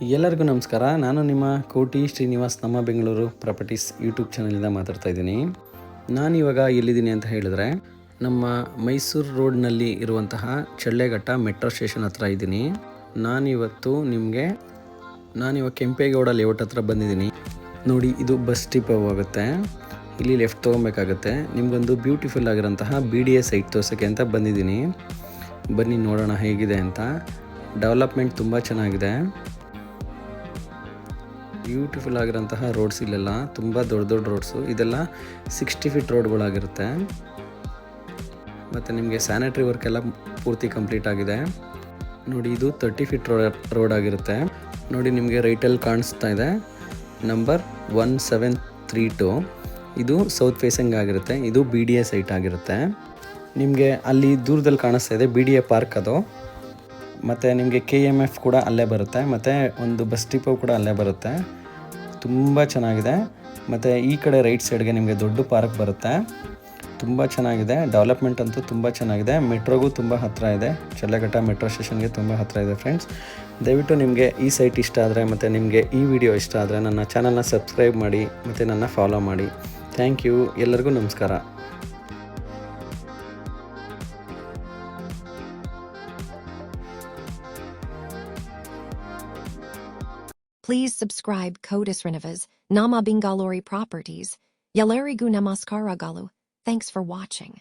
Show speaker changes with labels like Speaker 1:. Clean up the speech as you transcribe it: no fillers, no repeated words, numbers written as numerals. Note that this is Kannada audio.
Speaker 1: ಎಲ್ಲರಿಗೂ ನಮಸ್ಕಾರ. ನಾನು ನಿಮ್ಮ ಕೋಟಿ ಶ್ರೀನಿವಾಸ್ ನಮ್ಮ ಬೆಂಗಳೂರು ಪ್ರಾಪರ್ಟೀಸ್ ಯೂಟ್ಯೂಬ್ ಚಾನಲಿಂದ ಮಾತಾಡ್ತಾ ಇದ್ದೀನಿ. ನಾನಿವಾಗ ಎಲ್ಲಿದ್ದೀನಿ ಅಂತ ಹೇಳಿದ್ರೆ, ನಮ್ಮ ಮೈಸೂರು ರೋಡ್ನಲ್ಲಿ ಇರುವಂತಹ ಚಳ್ಳೆಘಟ್ಟ ಮೆಟ್ರೋ ಸ್ಟೇಷನ್ ಹತ್ರ ಇದ್ದೀನಿ. ನಾನಿವಾಗ ಕೆಂಪೇಗೌಡ ಲೇಔಟ್ ಹತ್ರ ಬಂದಿದ್ದೀನಿ. ನೋಡಿ, ಇದು ಬಸ್ ಡಿಪೋ ಆಗುತ್ತೆ. ಇಲ್ಲಿ ಲೆಫ್ಟ್ ತೊಗೊಬೇಕಾಗುತ್ತೆ. ನಿಮಗೊಂದು ಬ್ಯೂಟಿಫುಲ್ ಆಗಿರೋಂತಹ BDA ಸೈಟ್ ತೋರ್ಸೋಕ್ಕೆ ಅಂತ ಬಂದಿದ್ದೀನಿ. ಬನ್ನಿ ನೋಡೋಣ ಹೇಗಿದೆ ಅಂತ. ಡೆವಲಪ್ಮೆಂಟ್ ತುಂಬ ಚೆನ್ನಾಗಿದೆ. ಬ್ಯೂಟಿಫುಲ್ ಆಗಿರೋಂತಹ ರೋಡ್ಸ್ ಇಲ್ಲೆಲ್ಲ ತುಂಬ ದೊಡ್ಡ ದೊಡ್ಡ ರೋಡ್ಸು. ಇದೆಲ್ಲ 60 ಫೀಟ್ ರೋಡ್ಗಳಾಗಿರುತ್ತೆ. ಮತ್ತು ನಿಮಗೆ ಸ್ಯಾನಿಟರಿ ವರ್ಕ್ ಎಲ್ಲ ಪೂರ್ತಿ ಕಂಪ್ಲೀಟ್ ಆಗಿದೆ. ನೋಡಿ, ಇದು 30 ಫೀಟ್ ರೋಡ್ ಆಗಿರುತ್ತೆ. ನೋಡಿ, ನಿಮಗೆ ರೈಟಲ್ಲಿ ಕಾಣಿಸ್ತಾ ಇದೆ ನಂಬರ್ 1732. ಇದು ಸೌತ್ ಫೇಸಿಂಗ್ ಆಗಿರುತ್ತೆ. ಇದು BDA ಸೈಟ್ ಆಗಿರುತ್ತೆ. ನಿಮಗೆ ಅಲ್ಲಿ ದೂರದಲ್ಲಿ ಕಾಣಿಸ್ತಾ ಇದೆ BDA ಪಾರ್ಕ್ ಅದು. ಮತ್ತು ನಿಮಗೆ KMF ಕೂಡ ಅಲ್ಲೇ ಬರುತ್ತೆ. ಮತ್ತು ಒಂದು ಬಸ್ ಡಿಪೋ ಕೂಡ ಅಲ್ಲೇ ಬರುತ್ತೆ. ತುಂಬ ಚೆನ್ನಾಗಿದೆ. ಮತ್ತು ಈ ಕಡೆ ರೈಟ್ ಸೈಡ್ಗೆ ನಿಮಗೆ ದೊಡ್ಡ ಪಾರ್ಕ್ ಬರುತ್ತೆ. ತುಂಬ ಚೆನ್ನಾಗಿದೆ. ಡೆವಲಪ್ಮೆಂಟ್ ಅಂತೂ ತುಂಬ ಚೆನ್ನಾಗಿದೆ. ಮೆಟ್ರೋಗೂ ತುಂಬ ಹತ್ತಿರ ಇದೆ. ಚಳ್ಳೆಘಟ್ಟ ಮೆಟ್ರೋ ಸ್ಟೇಷನ್ಗೆ ತುಂಬ ಹತ್ತಿರ ಇದೆ ಫ್ರೆಂಡ್ಸ್. ದಯವಿಟ್ಟು ನಿಮಗೆ ಈ ಸೈಟ್ ಇಷ್ಟ ಆದರೆ ಮತ್ತು ನಿಮಗೆ ಈ ವಿಡಿಯೋ ಇಷ್ಟ ಆದರೆ ನನ್ನ ಚಾನಲ್ನ ಸಬ್ಸ್ಕ್ರೈಬ್ ಮಾಡಿ ಮತ್ತು ನನ್ನ ಫಾಲೋ ಮಾಡಿ. Thank you. ಎಲ್ಲರಿಗೂ ನಮಸ್ಕಾರ.
Speaker 2: Please subscribe Kodis Renovas, Nama Bengaluru Properties. Yalarigu Namaskara Galu. Thanks for watching.